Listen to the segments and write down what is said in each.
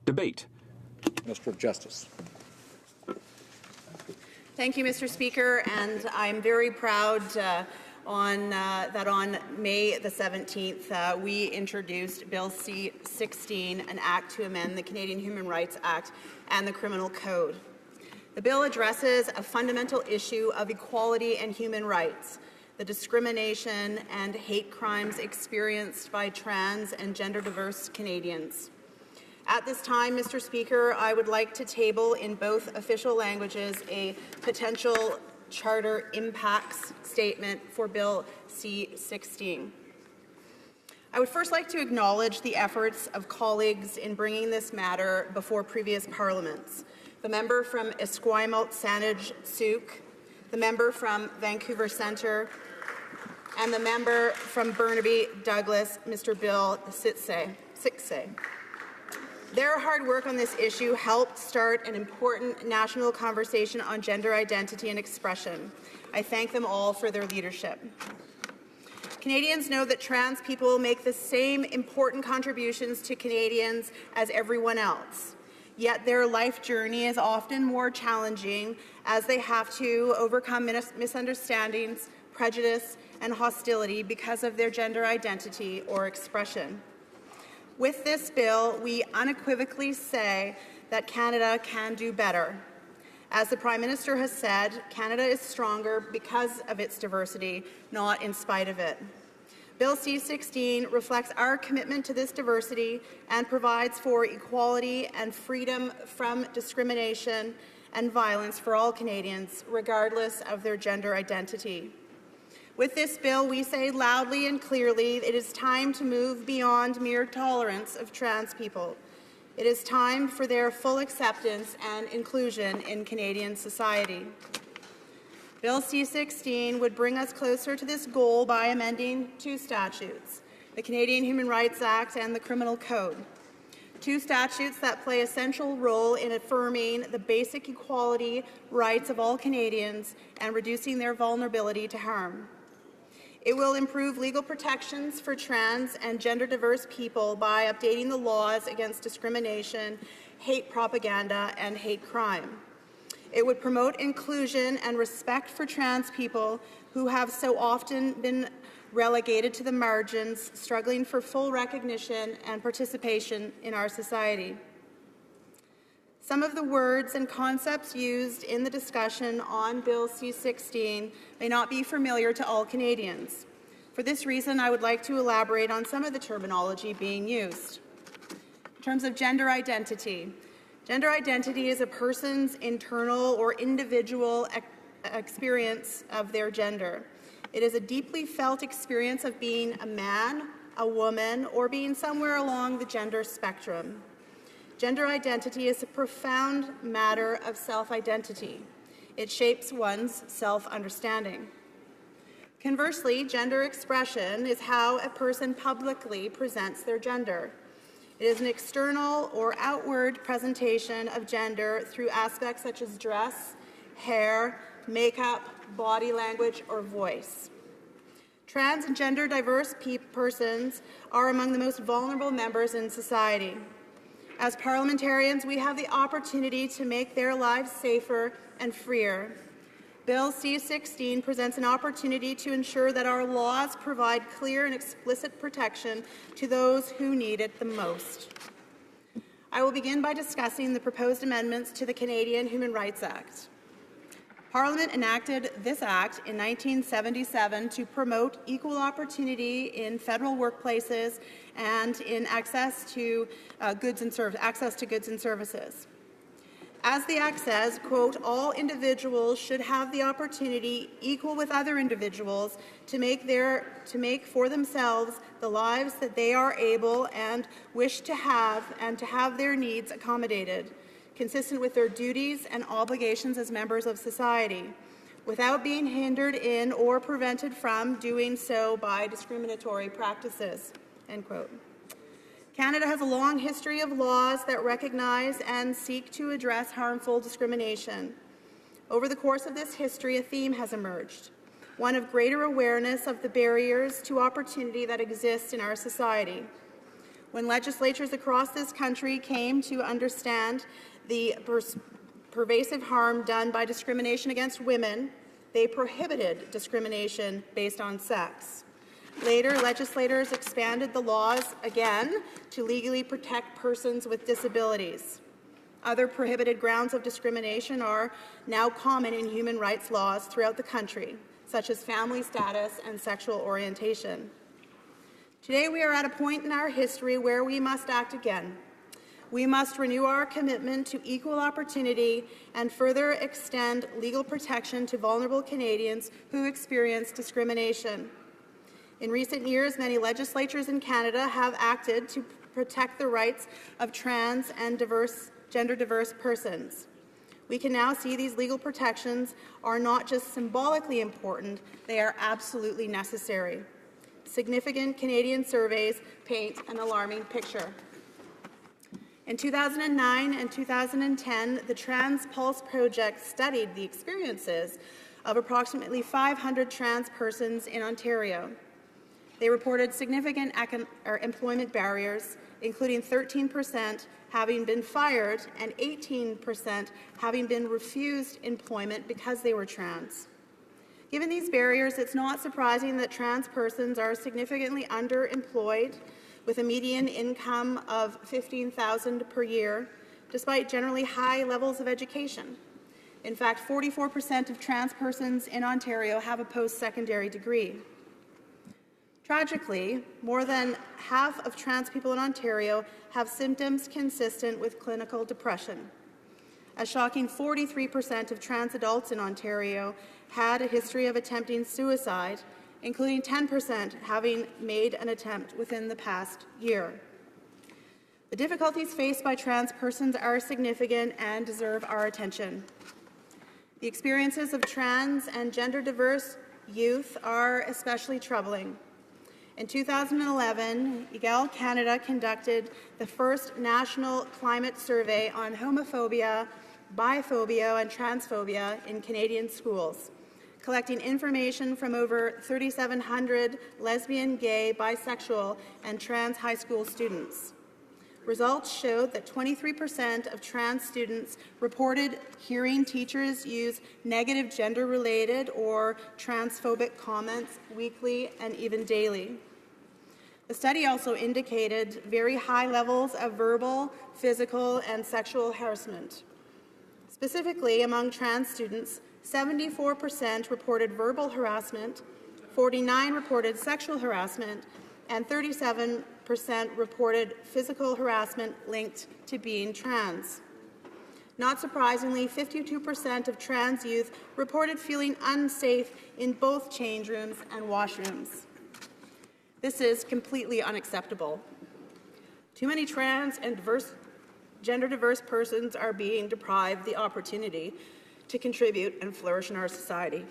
Debate. Minister of Justice. Thank you, Mr. Speaker, and I'm very proud that on May the 17th, we introduced Bill C-16, an act to amend the Canadian Human Rights Act and the Criminal Code. The bill addresses a fundamental issue of equality and human rights, the discrimination and hate crimes experienced by trans and gender-diverse Canadians. At this time, Mr. Speaker, I would like to table in both official languages a potential charter impacts statement for Bill C-16. I would first like to acknowledge the efforts of colleagues in bringing this matter before previous parliaments. The member from Esquimalt-Saanich-Sooke, the member from Vancouver Centre, and the member from Burnaby Douglas, Mr. Bill Siksay. Their hard work on this issue helped start an important national conversation on gender identity and expression. I thank them all for their leadership. Canadians know that trans people make the same important contributions to Canadians as everyone else. Yet their life journey is often more challenging as they have to overcome misunderstandings, prejudice, and hostility because of their gender identity or expression. With this bill, we unequivocally say that Canada can do better. As the Prime Minister has said, Canada is stronger because of its diversity, not in spite of it. Bill C-16 reflects our commitment to this diversity and provides for equality and freedom from discrimination and violence for all Canadians, regardless of their gender identity. With this bill, we say loudly and clearly it is time to move beyond mere tolerance of trans people. It is time for their full acceptance and inclusion in Canadian society. Bill C-16 would bring us closer to this goal by amending two statutes, the Canadian Human Rights Act and the Criminal Code. Two statutes that play a central role in affirming the basic equality rights of all Canadians and reducing their vulnerability to harm. It will improve legal protections for trans and gender-diverse people by updating the laws against discrimination, hate propaganda, and hate crime. It would promote inclusion and respect for trans people who have so often been relegated to the margins, struggling for full recognition and participation in our society. Some of the words and concepts used in the discussion on Bill C-16 may not be familiar to all Canadians. For this reason, I would like to elaborate on some of the terminology being used. In terms of gender identity is a person's internal or individual experience of their gender. It is a deeply felt experience of being a man, a woman, or being somewhere along the gender spectrum. Gender identity is a profound matter of self-identity. It shapes one's self-understanding. Conversely, gender expression is how a person publicly presents their gender. It is an external or outward presentation of gender through aspects such as dress, hair, makeup, body language, or voice. Trans and gender-diverse persons are among the most vulnerable members in society. As parliamentarians, we have the opportunity to make their lives safer and freer. Bill C-16 presents an opportunity to ensure that our laws provide clear and explicit protection to those who need it the most. I will begin by discussing the proposed amendments to the Canadian Human Rights Act. Parliament enacted this Act in 1977 to promote equal opportunity in federal workplaces and in access to goods and services. As the Act says, quote, all individuals should have the opportunity, equal with other individuals, to make for themselves the lives that they are able and wish to have, and to have their needs accommodated, consistent with their duties and obligations as members of society, without being hindered in or prevented from doing so by discriminatory practices, end quote. Canada has a long history of laws that recognize and seek to address harmful discrimination. Over the course of this history, a theme has emerged, one of greater awareness of the barriers to opportunity that exist in our society. When legislatures across this country came to understand the pervasive harm done by discrimination against women, they prohibited discrimination based on sex. Later, legislators expanded the laws again to legally protect persons with disabilities. Other prohibited grounds of discrimination are now common in human rights laws throughout the country, such as family status and sexual orientation. Today, we are at a point in our history where we must act again. We must renew our commitment to equal opportunity and further extend legal protection to vulnerable Canadians who experience discrimination. In recent years, many legislatures in Canada have acted to protect the rights of trans and gender-diverse persons. We can now see these legal protections are not just symbolically important, they are absolutely necessary. Significant Canadian surveys paint an alarming picture. In 2009 and 2010, the Trans Pulse Project studied the experiences of approximately 500 trans persons in Ontario. They reported significant employment barriers, including 13% having been fired and 18% having been refused employment because they were trans. Given these barriers, it's not surprising that trans persons are significantly underemployed, with a median income of $15,000 per year, despite generally high levels of education. In fact, 44% of trans persons in Ontario have a post-secondary degree. Tragically, more than half of trans people in Ontario have symptoms consistent with clinical depression. A shocking 43% of trans adults in Ontario had a history of attempting suicide, including 10% having made an attempt within the past year. The difficulties faced by trans persons are significant and deserve our attention. The experiences of trans and gender-diverse youth are especially troubling. In 2011, EGAL Canada conducted the first national climate survey on homophobia, biphobia, and transphobia in Canadian schools, collecting information from over 3,700 lesbian, gay, bisexual, and trans high school students. Results showed that 23% of trans students reported hearing teachers use negative gender-related or transphobic comments weekly and even daily. The study also indicated very high levels of verbal, physical, and sexual harassment. Specifically, among trans students, 74% reported verbal harassment, 49% reported sexual harassment, and 37% reported physical harassment linked to being trans. Not surprisingly, 52% of trans youth reported feeling unsafe in both change rooms and washrooms. This is completely unacceptable. Too many trans and gender-diverse persons are being deprived the opportunity to contribute and flourish in our society.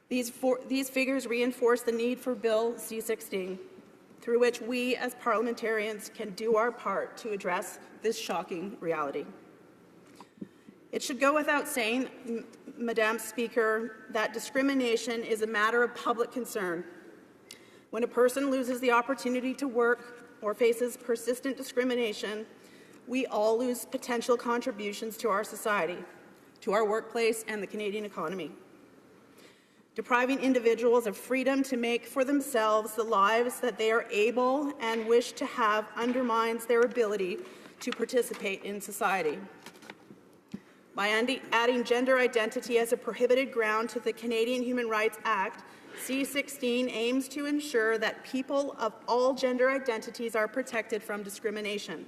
These figures reinforce the need for Bill C-16, through which we as parliamentarians can do our part to address this shocking reality. It should go without saying, Madam Speaker, that discrimination is a matter of public concern. When a person loses the opportunity to work or faces persistent discrimination, we all lose potential contributions to our society, to our workplace, and the Canadian economy. Depriving individuals of freedom to make for themselves the lives that they are able and wish to have undermines their ability to participate in society. By adding gender identity as a prohibited ground to the Canadian Human Rights Act, C-16 aims to ensure that people of all gender identities are protected from discrimination.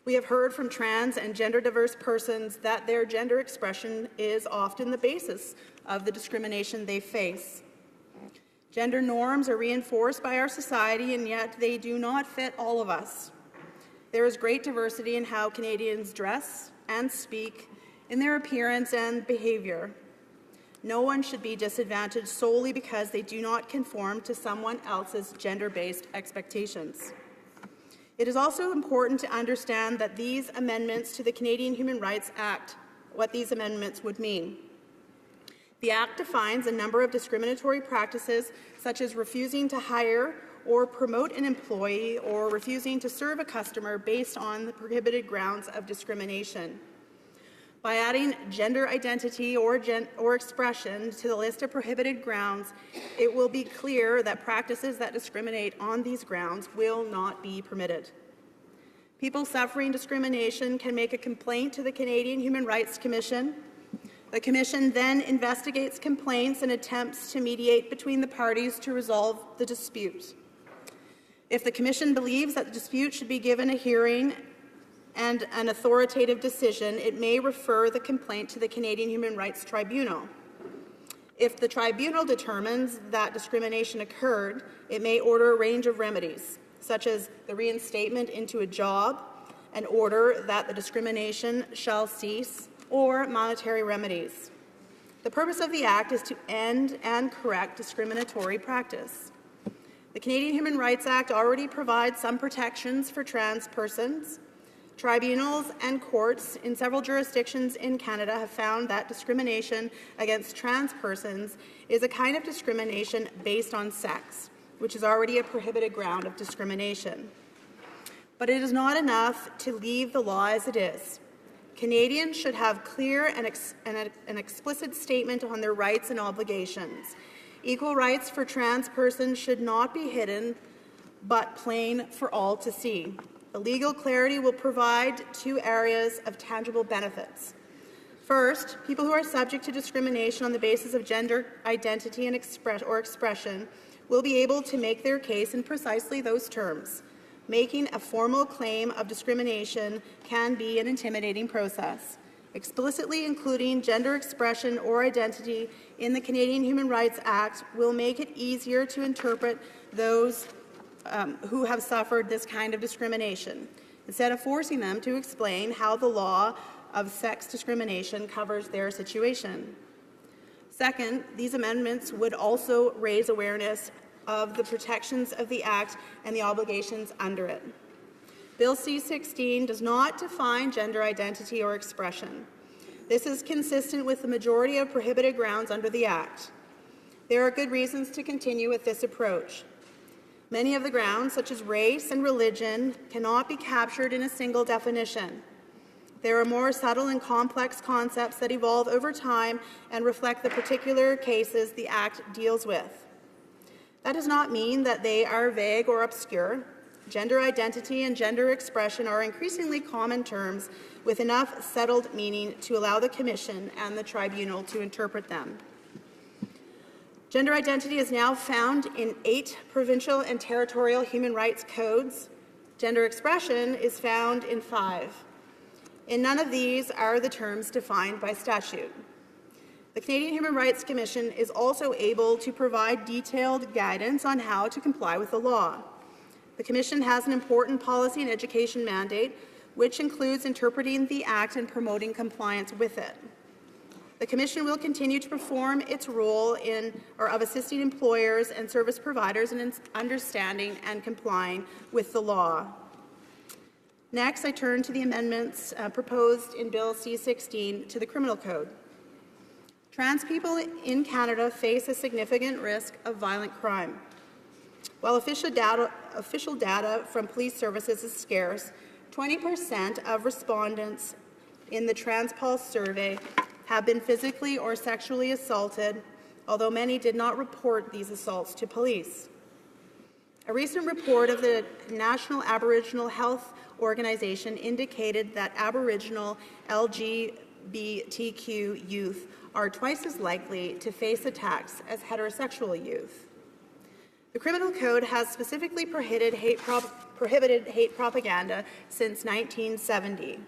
We have heard from trans and gender-diverse persons that their gender expression is often the basis of the discrimination they face. Gender norms are reinforced by our society, and yet they do not fit all of us. There is great diversity in how Canadians dress and speak, in their appearance and behaviour. No one should be disadvantaged solely because they do not conform to someone else's gender-based expectations. It is also important to understand that these amendments to the Canadian Human Rights Act, what these amendments would mean. The Act defines a number of discriminatory practices, such as refusing to hire or promote an employee or refusing to serve a customer based on the prohibited grounds of discrimination. By adding gender identity or expression to the list of prohibited grounds, it will be clear that practices that discriminate on these grounds will not be permitted. People suffering discrimination can make a complaint to the Canadian Human Rights Commission. The Commission then investigates complaints and attempts to mediate between the parties to resolve the dispute. If the Commission believes that the dispute should be given a hearing and an authoritative decision, it may refer the complaint to the Canadian Human Rights Tribunal. If the tribunal determines that discrimination occurred, it may order a range of remedies, such as the reinstatement into a job, an order that the discrimination shall cease, or monetary remedies. The purpose of the Act is to end and correct discriminatory practice. The Canadian Human Rights Act already provides some protections for trans persons. Tribunals and courts in several jurisdictions in Canada have found that discrimination against trans persons is a kind of discrimination based on sex, which is already a prohibited ground of discrimination. But it is not enough to leave the law as it is. Canadians should have clear and explicit statement on their rights and obligations. Equal rights for trans persons should not be hidden, but plain for all to see. The legal clarity will provide two areas of tangible benefits. First, people who are subject to discrimination on the basis of gender identity and expression will be able to make their case in precisely those terms. Making a formal claim of discrimination can be an intimidating process. Explicitly including gender expression or identity in the Canadian Human Rights Act will make it easier to interpret those who have suffered this kind of discrimination, instead of forcing them to explain how the law of sex discrimination covers their situation. Second, these amendments would also raise awareness of the protections of the Act and the obligations under it. Bill C-16 does not define gender identity or expression. This is consistent with the majority of prohibited grounds under the Act. There are good reasons to continue with this approach. Many of the grounds, such as race and religion, cannot be captured in a single definition. There are more subtle and complex concepts that evolve over time and reflect the particular cases the Act deals with. That does not mean that they are vague or obscure. Gender identity and gender expression are increasingly common terms with enough settled meaning to allow the Commission and the Tribunal to interpret them. Gender identity is now found in 8 provincial and territorial human rights codes. Gender expression is found in 5. In none of these are the terms defined by statute. The Canadian Human Rights Commission is also able to provide detailed guidance on how to comply with the law. The Commission has an important policy and education mandate, which includes interpreting the Act and promoting compliance with it. The Commission will continue to perform its role of assisting employers and service providers in understanding and complying with the law. Next, I turn to the amendments proposed in Bill C-16 to the Criminal Code. Trans people in Canada face a significant risk of violent crime. While official data from police services is scarce, 20% of respondents in the TransPulse survey have been physically or sexually assaulted, although many did not report these assaults to police. A recent report of the National Aboriginal Health Organization indicated that Aboriginal LGBTQ youth are twice as likely to face attacks as heterosexual youth. The Criminal Code has specifically prohibited hate propaganda since 1970.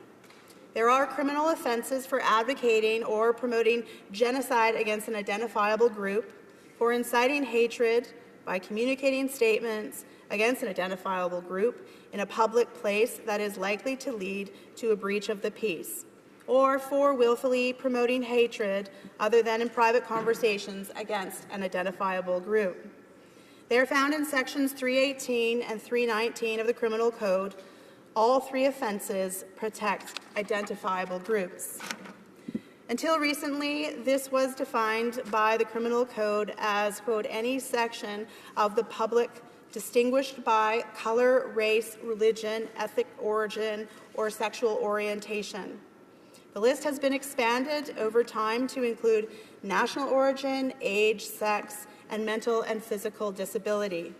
There are criminal offences for advocating or promoting genocide against an identifiable group, for inciting hatred by communicating statements against an identifiable group in a public place that is likely to lead to a breach of the peace, or for willfully promoting hatred other than in private conversations against an identifiable group. They are found in Sections 318 and 319 of the Criminal Code. All 3 offences protect identifiable groups. Until recently, this was defined by the Criminal Code as, quote, any section of the public distinguished by color, race, religion, ethnic origin, or sexual orientation. The list has been expanded over time to include national origin, age, sex, and mental and physical disability.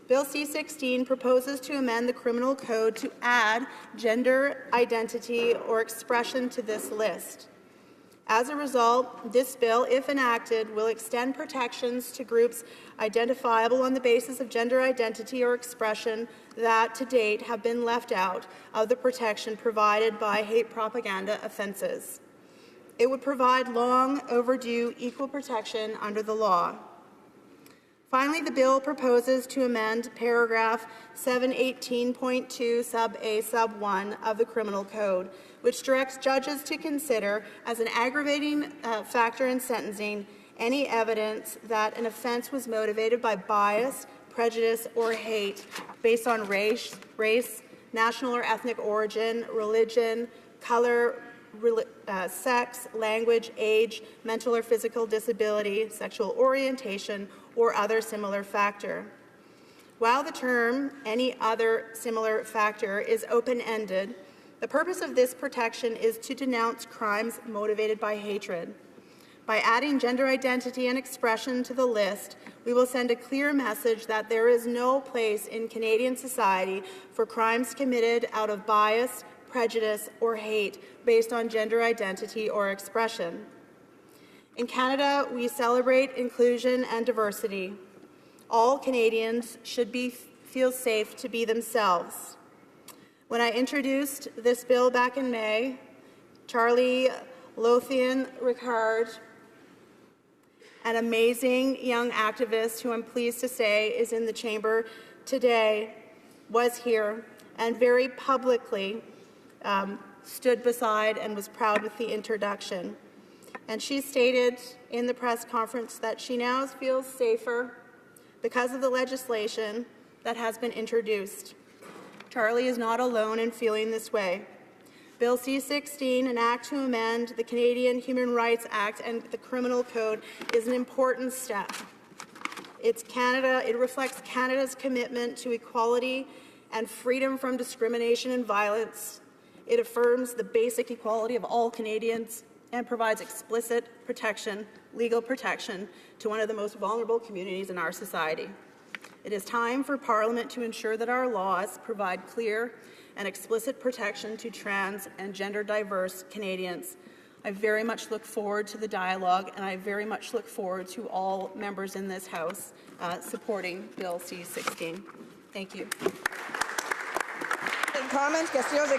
Bill C-16 proposes to amend the Criminal Code to add gender identity or expression to this list. As a result, this bill, if enacted, will extend protections to groups identifiable on the basis of gender identity or expression that, to date, have been left out of the protection provided by hate propaganda offences. It would provide long overdue equal protection under the law. Finally, the bill proposes to amend paragraph 718.2 sub A sub 1 of the Criminal Code, which directs judges to consider as an aggravating factor in sentencing any evidence that an offence was motivated by bias, prejudice, or hate based on race, national or ethnic origin, religion, color, sex, language, age, mental or physical disability, sexual orientation, or other similar factor. While the term "any other similar factor" is open-ended, the purpose of this protection is to denounce crimes motivated by hatred. By adding gender identity and expression to the list, we will send a clear message that there is no place in Canadian society for crimes committed out of bias, prejudice, or hate based on gender identity or expression. In Canada, we celebrate inclusion and diversity. All Canadians should feel safe to be themselves. When I introduced this bill back in May, Charlie Lothian-Ricard, an amazing young activist who I'm pleased to say is in the chamber today, was here and very publicly stood beside and was proud with the introduction. And she stated in the press conference that she now feels safer because of the legislation that has been introduced. Charlie is not alone in feeling this way. Bill C-16, an act to amend the Canadian Human Rights Act and the Criminal Code, is an important step. It reflects Canada's commitment to equality and freedom from discrimination and violence. It affirms the basic equality of all Canadians and provides explicit protection, legal protection, to one of the most vulnerable communities in our society. It is time for Parliament to ensure that our laws provide clear and explicit protection to trans and gender diverse Canadians. I very much look forward to the dialogue, and I very much look forward to all members in this House supporting Bill C-16. Thank you. Comment,